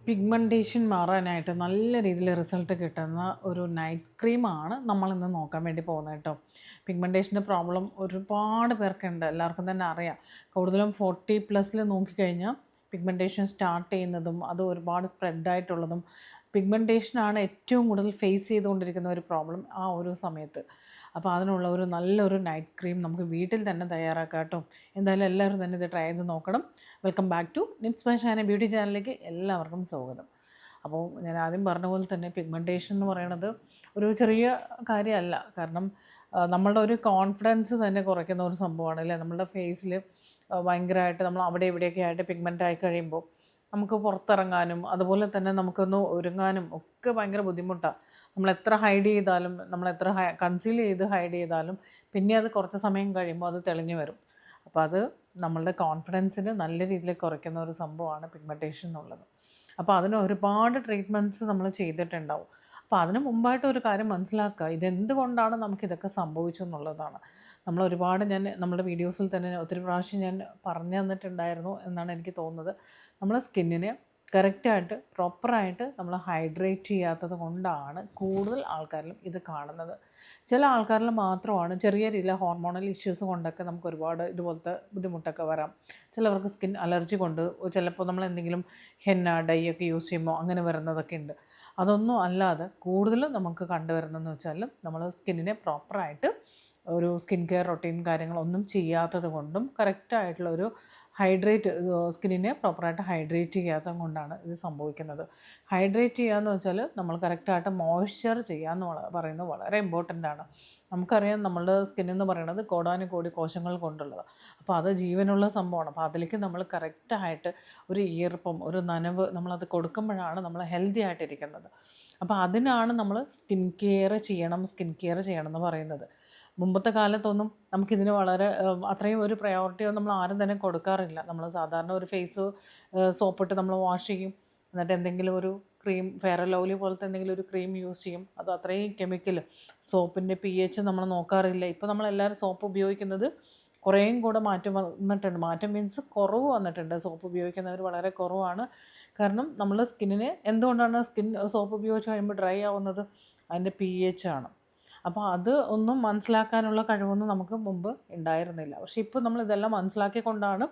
Pigmentation മാറാനായിട്ട് നല്ല രീതിയിൽ റിസൾട്ട് കിട്ടുന്ന ഒരു നൈറ്റ് ക്രീമാണ് നമ്മളിന്ന് നോക്കാൻ വേണ്ടി പോകുന്നത് കേട്ടോ. പിഗ്മെൻറ്റേഷൻ്റെ പ്രോബ്ലം ഒരുപാട് പേർക്കുണ്ട്, എല്ലാവർക്കും തന്നെ അറിയാം. കൂടുതലും 40+ നോക്കിക്കഴിഞ്ഞാൽ പിഗ്മെൻറ്റേഷൻ സ്റ്റാർട്ട് ചെയ്യുന്നതും അത് ഒരുപാട് സ്പ്രെഡായിട്ടുള്ളതും പിഗ്മെൻറ്റേഷനാണ് ഏറ്റവും കൂടുതൽ ഫേസ് ചെയ്തുകൊണ്ടിരിക്കുന്ന ഒരു പ്രോബ്ലം ആ ഒരു സമയത്ത്. അപ്പോൾ അതിനുള്ള ഒരു നല്ലൊരു നൈറ്റ് ക്രീം നമുക്ക് വീട്ടിൽ തന്നെ തയ്യാറാക്കാം കേട്ടോ. എന്തായാലും എല്ലാവരും തന്നെ ഇത് ട്രൈ ചെയ്ത് നോക്കണം. Welcome back to Nips by Shana beauty ചാനലിലേക്ക് എല്ലാവർക്കും സ്വാഗതം. അപ്പോൾ ഞാൻ ആദ്യം പറഞ്ഞ പോലെ തന്നെ പിഗ്മെൻറ്റേഷൻ എന്ന് പറയുന്നത് ഒരു ചെറിയ കാര്യമല്ല. കാരണം നമ്മളുടെ ഒരു കോൺഫിഡൻസ് തന്നെ കുറയ്ക്കുന്ന ഒരു സംഭവമാണ് അല്ലേ. നമ്മളുടെ ഫേസിൽ ഭയങ്കരമായിട്ട് നമ്മൾ അവിടെ ഇവിടെയൊക്കെ ആയിട്ട് പിഗ്മെൻ്റ് ആയി കഴിയുമ്പോൾ നമുക്ക് പുറത്തിറങ്ങാനും അതുപോലെ തന്നെ നമുക്കൊന്ന് ഒരുങ്ങാനും ഒക്കെ ഭയങ്കര ബുദ്ധിമുട്ടാണ്. നമ്മൾ എത്ര ഹൈഡ് ചെയ്താലും, നമ്മൾ എത്ര കൺസീൽ ചെയ്ത് ഹൈഡ് ചെയ്താലും പിന്നെ അത് കുറച്ച് സമയം കഴിയുമ്പോൾ അത് തെളിഞ്ഞു വരും. അപ്പോൾ അത് നമ്മളുടെ കോൺഫിഡൻസിന് നല്ല രീതിയിൽ കുറയ്ക്കുന്ന ഒരു സംഭവമാണ് പിഗ്മെൻറ്റേഷൻ എന്നുള്ളത്. അപ്പോൾ അതിന് ഒരുപാട് ട്രീറ്റ്മെൻറ്റ്സ് നമ്മൾ ചെയ്തിട്ടുണ്ടാവും. അപ്പോൾ അതിന് മുമ്പായിട്ട് ഒരു കാര്യം മനസ്സിലാക്കുക, ഇതെന്തുകൊണ്ടാണ് നമുക്കിതൊക്കെ സംഭവിച്ചെന്നുള്ളതാണ്. ഞാൻ നമ്മുടെ വീഡിയോസിൽ തന്നെ ഒത്തിരി പ്രാവശ്യം ഞാൻ പറഞ്ഞു തന്നിട്ടുണ്ടായിരുന്നു എന്നാണ് എനിക്ക് തോന്നുന്നത്. നമ്മുടെ സ്കിന്നിനെ കറക്റ്റായിട്ട് പ്രോപ്പറായിട്ട് നമ്മൾ ഹൈഡ്രേറ്റ് ചെയ്യാത്തത് കൊണ്ടാണ് കൂടുതൽ ആൾക്കാരിലും ഇത് കാണുന്നത്. ചില ആൾക്കാരിൽ മാത്രമാണ് ചെറിയ രീതിയിൽ ഹോർമോണൽ ഇഷ്യൂസ് കൊണ്ടൊക്കെ നമുക്ക് ഒരുപാട് ഇതുപോലത്തെ ബുദ്ധിമുട്ടൊക്കെ വരാം. ചിലവർക്ക് സ്കിൻ അലർജി കൊണ്ട് ചിലപ്പോൾ നമ്മൾ എന്തെങ്കിലും ഹെന്ന ഡൈ ഒക്കെ യൂസ് ചെയ്യുമ്പോൾ അങ്ങനെ വരുന്നതൊക്കെ ഉണ്ട്. അതൊന്നും അല്ലാതെ കൂടുതലും നമുക്ക് കണ്ടുവരുന്നതെന്ന് വെച്ചാൽ നമ്മൾ സ്കിന്നിനെ പ്രോപ്പറായിട്ട് ഒരു സ്കിൻ കെയർ റൊട്ടീൻ കാര്യങ്ങളൊന്നും ചെയ്യാത്തത് കൊണ്ടും കറക്റ്റായിട്ടുള്ള ഒരു സ്കിന്നിനെ പ്രോപ്പറായിട്ട് ഹൈഡ്രേറ്റ് ചെയ്യാത്തത് കൊണ്ടാണ് ഇത് സംഭവിക്കുന്നത്. ഹൈഡ്രേറ്റ് ചെയ്യാന്ന് വെച്ചാൽ നമ്മൾ കറക്റ്റായിട്ട് മോയ്സ്ചർ ചെയ്യാന്ന് പറയുന്നത് വളരെ ഇമ്പോർട്ടൻ്റ് ആണ്. നമുക്കറിയാം നമ്മളുടെ സ്കിന്നെന്ന് പറയുന്നത് കോടാനുകോടി കോശങ്ങൾ കൊണ്ടുള്ളതാണ്. അപ്പോൾ അത് ജീവനുള്ള സംഭവമാണ്. അപ്പോൾ അതിലേക്ക് നമ്മൾ കറക്റ്റായിട്ട് ഒരു ഈർപ്പം, ഒരു നനവ് നമ്മളത് കൊടുക്കുമ്പോഴാണ് നമ്മൾ ഹെൽത്തി ആയിട്ടിരിക്കുന്നത്. അപ്പോൾ അതിനാണ് നമ്മൾ സ്കിൻ കെയർ ചെയ്യണം എന്ന് പറയുന്നത്. മുമ്പത്തെ കാലത്തൊന്നും നമുക്കിതിന് വളരെ അത്രയും ഒരു പ്രയോറിറ്റിയോ നമ്മൾ ആരും തന്നെ കൊടുക്കാറില്ല. നമ്മൾ സാധാരണ ഒരു ഫേസ് സോപ്പിട്ട് നമ്മൾ വാഷ് ചെയ്യും, എന്നിട്ട് എന്തെങ്കിലും ഒരു ക്രീം, ഫെയർ ആൻഡ് ലവ്ലി പോലത്തെ എന്തെങ്കിലും ഒരു ക്രീം യൂസ് ചെയ്യും. അത് അത്രയും കെമിക്കൽ, സോപ്പിൻ്റെ pH നമ്മൾ നോക്കാറില്ല. ഇപ്പോൾ നമ്മളെല്ലാവരും സോപ്പ് ഉപയോഗിക്കുന്നത് കുറേയും കൂടെ മാറ്റം വന്നിട്ടുണ്ട്. മാറ്റം മീൻസ് കുറവ് വന്നിട്ടുണ്ട്. സോപ്പ് ഉപയോഗിക്കുന്നവർ വളരെ കുറവാണ്. കാരണം നമ്മൾ സ്കിന്നിനെ എന്തുകൊണ്ടാണ് സോപ്പ് ഉപയോഗിച്ച് കഴിയുമ്പോൾ ഡ്രൈ ആവുന്നത്? അതിൻ്റെ pH ആണ്. അപ്പോൾ അത് ഒന്നും മനസ്സിലാക്കാനുള്ള കഴിവൊന്നും നമുക്ക് മുമ്പ് ഉണ്ടായിരുന്നില്ല. പക്ഷേ ഇപ്പോൾ നമ്മളിതെല്ലാം മനസ്സിലാക്കിക്കൊണ്ടാണ്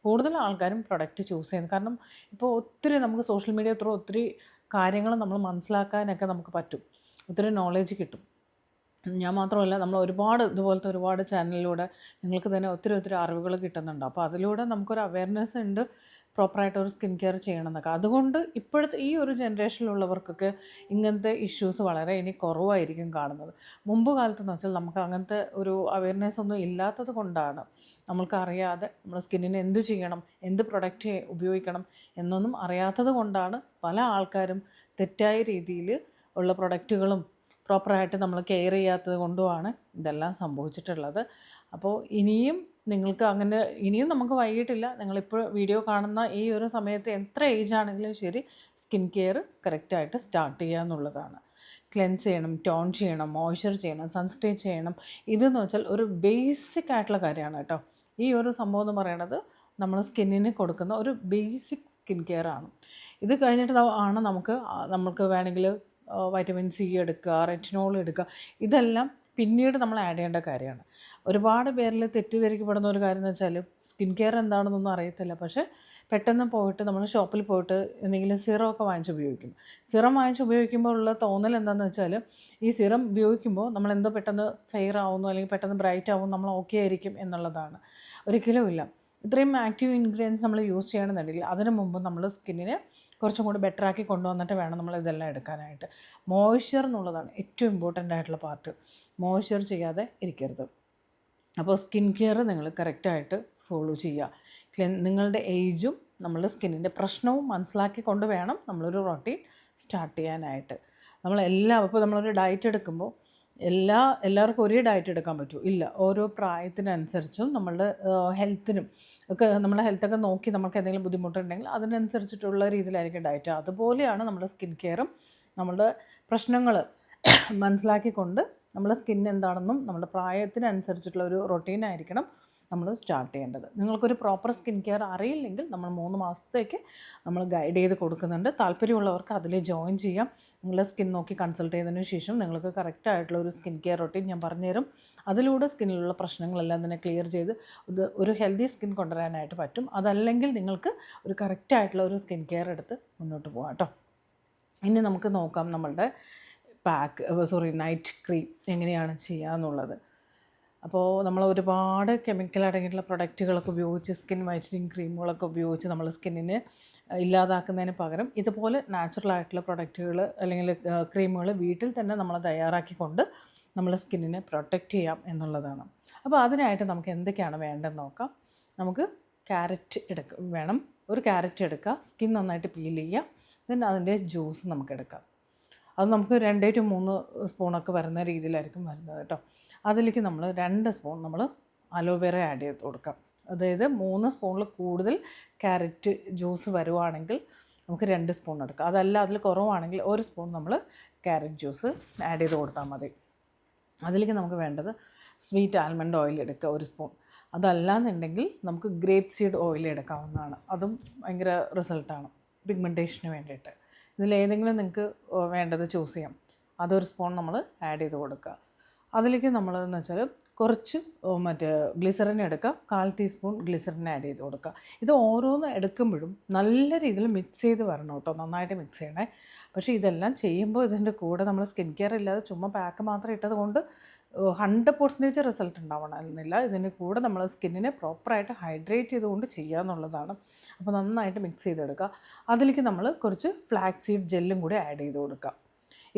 കൂടുതൽ ആൾക്കാരും പ്രൊഡക്റ്റ് ചൂസ് ചെയ്യുന്നത്. കാരണം ഇപ്പോൾ ഒത്തിരി നമുക്ക് സോഷ്യൽ മീഡിയ ത്രൂ ഒത്തിരി കാര്യങ്ങൾ നമ്മൾ മനസ്സിലാക്കാനൊക്കെ നമുക്ക് പറ്റും, ഒത്തിരി നോളേജ് കിട്ടും. ഞാൻ മാത്രമല്ല, നമ്മൾ ഇതുപോലത്തെ ഒരുപാട് ചാനലിലൂടെ നിങ്ങൾക്ക് തന്നെ ഒത്തിരി അറിവുകൾ കിട്ടുന്നുണ്ട്. അപ്പോൾ അതിലൂടെ നമുക്കൊരു അവയർനെസ് ഉണ്ട് പ്രോപ്പറായിട്ട് ഒരു സ്കിൻ കെയർ ചെയ്യണമെന്നൊക്കെ. അതുകൊണ്ട് ഇപ്പോഴത്തെ ഈ ഒരു ജനറേഷനിലുള്ളവർക്കൊക്കെ ഇങ്ങനത്തെ ഇഷ്യൂസ് വളരെ ഇനി കുറവായിരിക്കും കാണുന്നത്. മുമ്പ് കാലത്തെന്ന് വെച്ചാൽ നമുക്ക് അങ്ങനത്തെ ഒരു അവയർനെസ് ഒന്നും ഇല്ലാത്തത് കൊണ്ടാണ്, നമ്മൾക്കറിയാതെ നമ്മൾ സ്കിന്നിന് എന്ത് ചെയ്യണം, എന്ത് പ്രൊഡക്റ്റ് ഉപയോഗിക്കണം എന്നൊന്നും അറിയാത്തത് കൊണ്ടാണ് പല ആൾക്കാരും തെറ്റായ രീതിയിൽ ഉള്ള പ്രൊഡക്റ്റുകളും പ്രോപ്പറായിട്ട് നമ്മൾ കെയർ ചെയ്യാത്തത് കൊണ്ടുമാണ് ഇതെല്ലാം സംഭവിച്ചിട്ടുള്ളത്. അപ്പോൾ ഇനിയും നമുക്ക് വൈകിട്ടില്ല. നിങ്ങളിപ്പോൾ വീഡിയോ കാണുന്ന ഈ ഒരു സമയത്ത് എത്ര ഏജ് ആണെങ്കിലും ശരി, സ്കിൻ കെയർ കറക്റ്റായിട്ട് സ്റ്റാർട്ട് ചെയ്യുക എന്നുള്ളതാണ്. ക്ലെൻസ് ചെയ്യണം, ടോൺ ചെയ്യണം, മോയ്സ്ചർ ചെയ്യണം, സൺസ്ക്രീൻ ചെയ്യണം. ഇതെന്ന് വെച്ചാൽ ഒരു ബേസിക് ആയിട്ടുള്ള കാര്യമാണ് കേട്ടോ. ഈ ഒരു സംഭവം എന്ന് പറയുന്നത് നമ്മൾ സ്കിന്നിന് കൊടുക്കുന്ന ഒരു ബേസിക് സ്കിൻ കെയർ ആണ്. ഇത് കഴിഞ്ഞിട്ട് നമുക്ക് വേണമെങ്കിൽ വൈറ്റമിൻ സി എടുക്കുക, റെറ്റിനോൾ എടുക്കുക. ഇതെല്ലാം പിന്നീട് നമ്മൾ ആഡ് ചെയ്യേണ്ട കാര്യമാണ്. ഒരുപാട് പേരിൽ തെറ്റിദ്ധരിക്കപ്പെടുന്ന ഒരു കാര്യം എന്ന് വെച്ചാൽ സ്കിൻ കെയർ എന്താണെന്നൊന്നും അറിയത്തില്ല. പക്ഷേ പെട്ടെന്ന് പോയിട്ട് നമ്മൾ ഷോപ്പിൽ പോയിട്ട് എന്തെങ്കിലും സിറമൊക്കെ വാങ്ങിച്ച് ഉപയോഗിക്കും. സിറം വാങ്ങിച്ച് ഉപയോഗിക്കുമ്പോൾ ഉള്ള തോന്നൽ എന്താണെന്ന് വെച്ചാൽ, ഈ സിറം ഉപയോഗിക്കുമ്പോൾ നമ്മളെന്തോ പെട്ടെന്ന് ഫെയർ ആവുന്നു അല്ലെങ്കിൽ പെട്ടെന്ന് ബ്രൈറ്റ് ആവും, നമ്മൾ ഓക്കെ ആയിരിക്കും എന്നുള്ളതാണ്. ഒരിക്കലുമില്ല. ഇത്രയും ആക്റ്റീവ് ഇൻഗ്രീഡിയൻസ് നമ്മൾ യൂസ് ചെയ്യണമെന്നുണ്ടെങ്കിൽ അതിന് മുമ്പ് നമ്മൾ സ്കിന്നിനെ കുറച്ചും കൂടി ബെറ്ററാക്കി കൊണ്ടുവന്നിട്ട് വേണം നമ്മൾ ഇതെല്ലാം എടുക്കാനായിട്ട്. മോയ്സ്ചർ എന്നുള്ളതാണ് ഏറ്റവും ഇമ്പോർട്ടൻ്റ് ആയിട്ടുള്ള പാർട്ട്. മോയ്സ്ചർ ചെയ്യാതെ ഇരിക്കരുത്. അപ്പോൾ സ്കിൻ കെയർ നിങ്ങൾ കറക്റ്റായിട്ട് ഫോളോ ചെയ്യുക. നിങ്ങളുടെ ഏജും നമ്മളുടെ സ്കിന്നിൻ്റെ പ്രശ്നവും മനസ്സിലാക്കിക്കൊണ്ട് വേണം നമ്മളൊരു റൊട്ടീൻ സ്റ്റാർട്ട് ചെയ്യാനായിട്ട്. ഇപ്പോൾ നമ്മളൊരു ഡയറ്റ് എടുക്കുമ്പോൾ എല്ലാവർക്കും ഒരേ ഡയറ്റ് എടുക്കാൻ പറ്റുമോ? ഇല്ല. ഓരോ പ്രായത്തിനനുസരിച്ചും നമ്മളുടെ ഹെൽത്തിനും ഒക്കെ, നമ്മളെ ഹെൽത്തൊക്കെ നോക്കി നമുക്ക് എന്തെങ്കിലും ബുദ്ധിമുട്ടുണ്ടെങ്കിൽ അതിനനുസരിച്ചിട്ടുള്ള രീതിയിലായിരിക്കും ഡയറ്റ്. അതുപോലെയാണ് നമ്മുടെ സ്കിൻ കെയറും. നമ്മളുടെ പ്രശ്നങ്ങൾ മനസ്സിലാക്കിക്കൊണ്ട് നമ്മുടെ സ്കിൻ എന്താണെന്നും നമ്മുടെ പ്രായത്തിനനുസരിച്ചിട്ടുള്ള ഒരു റൊട്ടീനായിരിക്കണം നമ്മൾ സ്റ്റാർട്ട് ചെയ്യേണ്ടത്. നിങ്ങൾക്കൊരു പ്രോപ്പർ സ്കിൻ കെയർ അറിയില്ലെങ്കിൽ നമ്മൾ 3 മാസത്തേക്ക് നമ്മൾ ഗൈഡ് ചെയ്ത് കൊടുക്കുന്നുണ്ട്. താല്പര്യമുള്ളവർക്ക് അതിൽ ജോയിൻ ചെയ്യാം. നിങ്ങളുടെ സ്കിൻ നോക്കി കൺസൾട്ട് ചെയ്തതിന് ശേഷം നിങ്ങൾക്ക് കറക്റ്റായിട്ടുള്ള ഒരു സ്കിൻ കെയർ റൊട്ടീൻ ഞാൻ പറഞ്ഞുതരും. അതിലൂടെ സ്കിന്നിലുള്ള പ്രശ്നങ്ങളെല്ലാം തന്നെ ക്ലിയർ ചെയ്ത് ഒരു ഹെൽത്തി സ്കിൻ കൊണ്ടുവരാനായിട്ട് പറ്റും. അതല്ലെങ്കിൽ നിങ്ങൾക്ക് ഒരു കറക്റ്റായിട്ടുള്ള ഒരു സ്കിൻ കെയർ എടുത്ത് മുന്നോട്ട് പോകാം കേട്ടോ. ഇനി നമുക്ക് നോക്കാം നമ്മളുടെ നൈറ്റ് ക്രീം എങ്ങനെയാണ് ചെയ്യുക എന്നുള്ളത്. അപ്പോൾ നമ്മൾ ഒരുപാട് കെമിക്കൽ അടങ്ങിയിട്ടുള്ള പ്രൊഡക്റ്റുകളൊക്കെ ഉപയോഗിച്ച് സ്കിൻ വൈറ്റനിങ് ക്രീമുകളൊക്കെ ഉപയോഗിച്ച് നമ്മൾ സ്കിന്നിനെ ഇല്ലാതാക്കുന്നതിന് പകരം ഇതുപോലെ നാച്ചുറലായിട്ടുള്ള പ്രൊഡക്റ്റുകൾ അല്ലെങ്കിൽ ക്രീമുകൾ വീട്ടിൽ തന്നെ നമ്മൾ തയ്യാറാക്കിക്കൊണ്ട് നമ്മളെ സ്കിന്നിനെ പ്രൊട്ടക്റ്റ് ചെയ്യാം എന്നുള്ളതാണ്. അപ്പോൾ അതിനായിട്ട് നമുക്ക് എന്തൊക്കെയാണ് വേണ്ടതെന്ന് നോക്കാം. നമുക്ക് ക്യാരറ്റ് വേണം. ഒരു ക്യാരറ്റ് എടുക്കുക, സ്കിൻ നന്നായിട്ട് പീൽ ചെയ്യുക, then അതിൻ്റെ ജ്യൂസ് നമുക്ക് എടുക്കാം. അത് നമുക്ക് 2 to 3 സ്പൂണൊക്കെ വരുന്ന രീതിയിലായിരിക്കും വരുന്നത് കേട്ടോ. അതിലേക്ക് നമ്മൾ 2 സ്പൂൺ നമ്മൾ അലോവേറ ആഡ് ചെയ്ത് കൊടുക്കാം. അതായത് 3 സ്പൂണിൽ കൂടുതൽ ക്യാരറ്റ് ജ്യൂസ് വരുവാണെങ്കിൽ നമുക്ക് 2 സ്പൂൺ എടുക്കാം. അതല്ല അതിൽ കുറവാണെങ്കിൽ 1 സ്പൂൺ നമ്മൾ ക്യാരറ്റ് ജ്യൂസ് ആഡ് ചെയ്ത് കൊടുത്താൽ മതി. അതിലേക്ക് നമുക്ക് വേണ്ടത് സ്വീറ്റ് ആൽമണ്ട് ഓയിൽ എടുക്കുക 1 സ്പൂൺ. അതല്ലാന്നുണ്ടെങ്കിൽ നമുക്ക് ഗ്രേപ്പ് സീഡ് ഓയിൽ എടുക്കാവുന്നതാണ്. അതും ഭയങ്കര റിസൾട്ടാണ് പിഗ്മെൻറ്റേഷന് വേണ്ടിയിട്ട്. ഇതിലേതെങ്കിലും നിങ്ങൾക്ക് വേണ്ടത് ചൂസ് ചെയ്യാം. അതൊരു സ്പൂൺ നമ്മൾ ആഡ് ചെയ്ത് കൊടുക്കുക. അതിലേക്ക് നമ്മൾ എന്ന് വെച്ചാൽ കുറച്ച് ഗ്ലിസറിൻ എടുക്കുക, 1/4 ടീസ്പൂൺ ഗ്ലിസറിൻ ആഡ് ചെയ്ത് കൊടുക്കുക. ഇത് ഓരോന്ന് എടുക്കുമ്പോഴും നല്ല രീതിയിൽ മിക്സ് ചെയ്ത് വരണം കേട്ടോ, നന്നായിട്ട് മിക്സ് ചെയ്യണേ. പക്ഷേ ഇതെല്ലാം ചെയ്യുമ്പോൾ ഇതിൻ്റെ കൂടെ നമ്മൾ സ്കിൻ കെയർ ഇല്ലാതെ ചുമ്മാ പാക്ക് മാത്രം ഇട്ടത് കൊണ്ട് 100% റിസൾട്ട് ഉണ്ടാവണമെന്നില്ല. ഇതിന് കൂടെ നമ്മൾ സ്കിന്നിനെ പ്രോപ്പറായിട്ട് ഹൈഡ്രേറ്റ് ചെയ്തുകൊണ്ട് ചെയ്യുക എന്നുള്ളതാണ്. അപ്പോൾ നന്നായിട്ട് മിക്സ് ചെയ്തെടുക്കുക. അതിലേക്ക് നമ്മൾ കുറച്ച് ഫ്ലാക്സ് സീഡ് ജെല്ലും കൂടി ആഡ് ചെയ്ത് കൊടുക്കുക.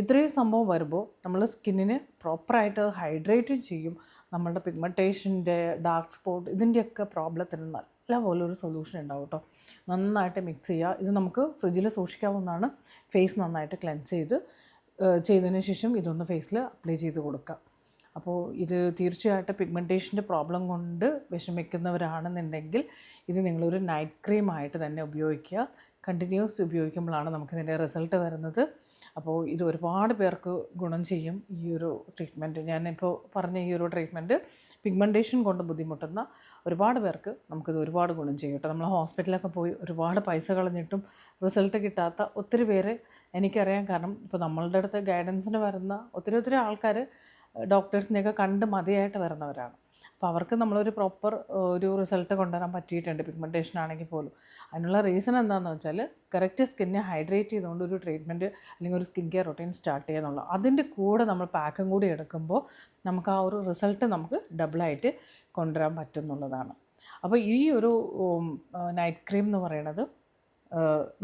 ഇത്രയും സംഭവം വരുമ്പോൾ നമ്മൾ സ്കിന്നിനെ പ്രോപ്പറായിട്ട് ഹൈഡ്രേറ്റ് ചെയ്യും. നമ്മളുടെ പിഗ്മെൻറ്റേഷൻ്റെ ഡാർക്ക് സ്പോട്ട് ഇതിൻ്റെയൊക്കെ പ്രോബ്ലത്തിന് നല്ലപോലെ ഒരു സൊല്യൂഷൻ ഉണ്ടാവും കേട്ടോ. നന്നായിട്ട് മിക്സ് ചെയ്യുക. ഇത് നമുക്ക് ഫ്രിഡ്ജിൽ സൂക്ഷിക്കാവുന്നതാണ്. ഫേസ് നന്നായിട്ട് ക്ലെൻസ് ചെയ്തതിന് ശേഷം ഇതൊന്ന് ഫേസിൽ അപ്ലൈ ചെയ്ത് കൊടുക്കുക. അപ്പോൾ ഇത് തീർച്ചയായിട്ടും പിഗ്മെൻറ്റേഷൻ്റെ പ്രോബ്ലം കൊണ്ട് വിഷമിക്കുന്നവരാണെന്നുണ്ടെങ്കിൽ ഇത് നിങ്ങളൊരു നൈറ്റ് ക്രീമായിട്ട് തന്നെ ഉപയോഗിക്കുക. കണ്ടിന്യൂസ് ഉപയോഗിക്കുമ്പോഴാണ് നമുക്കിതിൻ്റെ റിസൾട്ട് വരുന്നത്. അപ്പോൾ ഇത് ഒരുപാട് പേർക്ക് ഗുണം ചെയ്യും ഈ ഒരു ട്രീറ്റ്മെൻറ്റ്. ഞാനിപ്പോൾ പറഞ്ഞ ഈ ഒരു ട്രീറ്റ്മെൻറ്റ് പിഗ്മെൻറ്റേഷൻ കൊണ്ട് ബുദ്ധിമുട്ടുന്ന ഒരുപാട് പേർക്ക് നമുക്കിത് ഒരുപാട് ഗുണം ചെയ്യും കേട്ടോ. നമ്മൾ ഹോസ്പിറ്റലൊക്കെ പോയി ഒരുപാട് പൈസ കളഞ്ഞിട്ടും റിസൾട്ട് കിട്ടാത്ത ഒത്തിരി പേര് എനിക്കറിയാം. കാരണം ഇപ്പോൾ നമ്മളുടെ അടുത്ത് ഗൈഡൻസിന് വരുന്ന ഒത്തിരി ആൾക്കാർ ഡോക്ടേഴ്സിനെയൊക്കെ കണ്ട് മതിയായിട്ട് വരുന്നവരാണ്. അപ്പോൾ അവർക്ക് നമ്മളൊരു പ്രോപ്പർ ഒരു റിസൾട്ട് കൊണ്ടുവരാൻ പറ്റിയിട്ടുണ്ട്, പിഗ്മെൻറ്റേഷൻ ആണെങ്കിൽ പോലും. അതിനുള്ള റീസൺ എന്താണെന്ന് വെച്ചാൽ കറക്റ്റ് സ്കിന്നെ ഹൈഡ്രേറ്റ് ചെയ്തുകൊണ്ട് ഒരു ട്രീറ്റ്മെൻറ്റ് അല്ലെങ്കിൽ ഒരു സ്കിൻ കെയർ റൊട്ടീൻ സ്റ്റാർട്ട് ചെയ്യുന്നുള്ളൂ. അതിൻ്റെ കൂടെ നമ്മൾ പാക്കും കൂടി എടുക്കുമ്പോൾ നമുക്ക് ആ ഒരു റിസൾട്ട് നമുക്ക് ഡബിളായിട്ട് കൊണ്ടുവരാൻ പറ്റുന്നുള്ളതാണ്. അപ്പോൾ ഈ ഒരു നൈറ്റ് ക്രീം എന്ന് പറയുന്നത്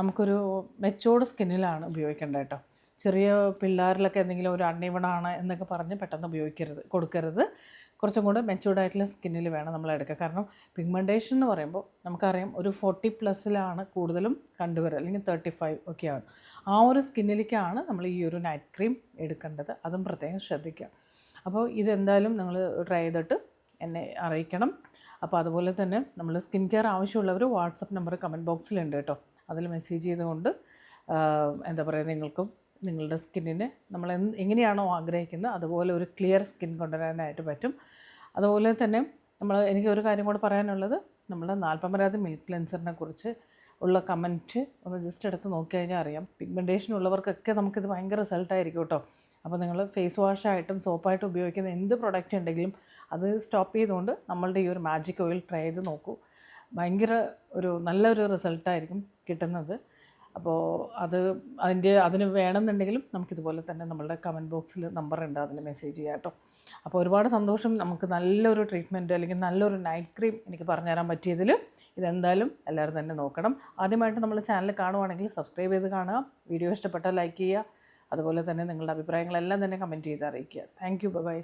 നമുക്കൊരു മെച്ചോർഡ് സ്കിന്നിലാണ് ഉപയോഗിക്കേണ്ടത് കേട്ടോ. ചെറിയ പിള്ളേരിലൊക്കെ എന്തെങ്കിലും ഒരു അൺഈവണാണ് എന്നൊക്കെ പറഞ്ഞ് പെട്ടെന്ന് കൊടുക്കരുത്. കുറച്ചും കൂടെ മെച്ചൂർഡായിട്ടുള്ള സ്കിന്നിൽ വേണം നമ്മൾ എടുക്കുക. കാരണം പിഗ്മെൻറ്റേഷൻ എന്ന് പറയുമ്പോൾ നമുക്കറിയാം ഒരു 40+ കൂടുതലും കണ്ടുവരുക, അല്ലെങ്കിൽ 35 ഒക്കെയാണ്. ആ ഒരു സ്കിന്നിലേക്കാണ് നമ്മൾ ഈ ഒരു നൈറ്റ് ക്രീം എടുക്കേണ്ടത്. അതും പ്രത്യേകം ശ്രദ്ധിക്കുക. അപ്പോൾ ഇതെന്തായാലും നിങ്ങൾ ട്രൈ ചെയ്തിട്ട് എന്നെ അറിയിക്കണം. അപ്പോൾ അതുപോലെ തന്നെ നമ്മൾ സ്കിൻ കെയർ ആവശ്യമുള്ളവർ വാട്സപ്പ് നമ്പർ കമൻറ്റ് ബോക്സിലുണ്ട് കേട്ടോ. അതിൽ മെസ്സേജ് ചെയ്തുകൊണ്ട് നിങ്ങൾക്കും നിങ്ങളുടെ സ്കിന്നിനെ നമ്മൾ എങ്ങനെയാണോ ആഗ്രഹിക്കുന്നത് അതുപോലെ ഒരു ക്ലിയർ സ്കിൻ കൊണ്ടുവരാനായിട്ട് പറ്റും. അതുപോലെ തന്നെ എനിക്കൊരു കാര്യം കൂടെ പറയാനുള്ളത്, നമ്മുടെ നാൽപ്പമരാതി മിൽക്ക് ക്ലെൻസറിനെ കുറിച്ച് ഉള്ള കമൻറ്റ് ഒന്ന് ജസ്റ്റ് എടുത്ത് നോക്കിക്കഴിഞ്ഞാൽ അറിയാം. പിഗ്മെൻറ്റേഷൻ ഉള്ളവർക്കൊക്കെ നമുക്കിത് ഭയങ്കര റിസൾട്ടായിരിക്കും കേട്ടോ. അപ്പോൾ നിങ്ങൾ ഫേസ് വാഷായിട്ടും സോപ്പായിട്ടും ഉപയോഗിക്കുന്ന എന്ത് പ്രൊഡക്റ്റ് ഉണ്ടെങ്കിലും അത് സ്റ്റോപ്പ് ചെയ്തുകൊണ്ട് നമ്മളുടെ ഈ ഒരു മാജിക് ഓയിൽ ട്രൈ ചെയ്ത് നോക്കൂ. ഭയങ്കര നല്ലൊരു റിസൾട്ടായിരിക്കും കിട്ടുന്നത്. അപ്പോൾ അതിന് വേണമെന്നുണ്ടെങ്കിലും നമുക്കിതുപോലെ തന്നെ നമ്മളുടെ കമൻറ്റ് ബോക്സിൽ നമ്പറുണ്ട്, അതിൽ മെസ്സേജ് ചെയ്യാം കേട്ടോ. അപ്പോൾ ഒരുപാട് സന്തോഷം. നമുക്ക് നല്ലൊരു ട്രീറ്റ്മെൻറ്റ് അല്ലെങ്കിൽ നല്ലൊരു നൈറ്റ് ക്രീം എനിക്ക് പറഞ്ഞുതരാൻ പറ്റിയതിൽ. ഇതെന്തായാലും എല്ലാവരും തന്നെ നോക്കണം. ആദ്യമായിട്ട് നമ്മൾ ചാനൽ കാണുവാണെങ്കിൽ സബ്സ്ക്രൈബ് ചെയ്ത് കാണുക. വീഡിയോ ഇഷ്ടപ്പെട്ടാൽ ലൈക്ക് ചെയ്യുക. അതുപോലെ തന്നെ നിങ്ങളുടെ അഭിപ്രായങ്ങളെല്ലാം തന്നെ കമൻറ്റ് ചെയ്ത് അറിയിക്കുക. Thank you. ബൈ.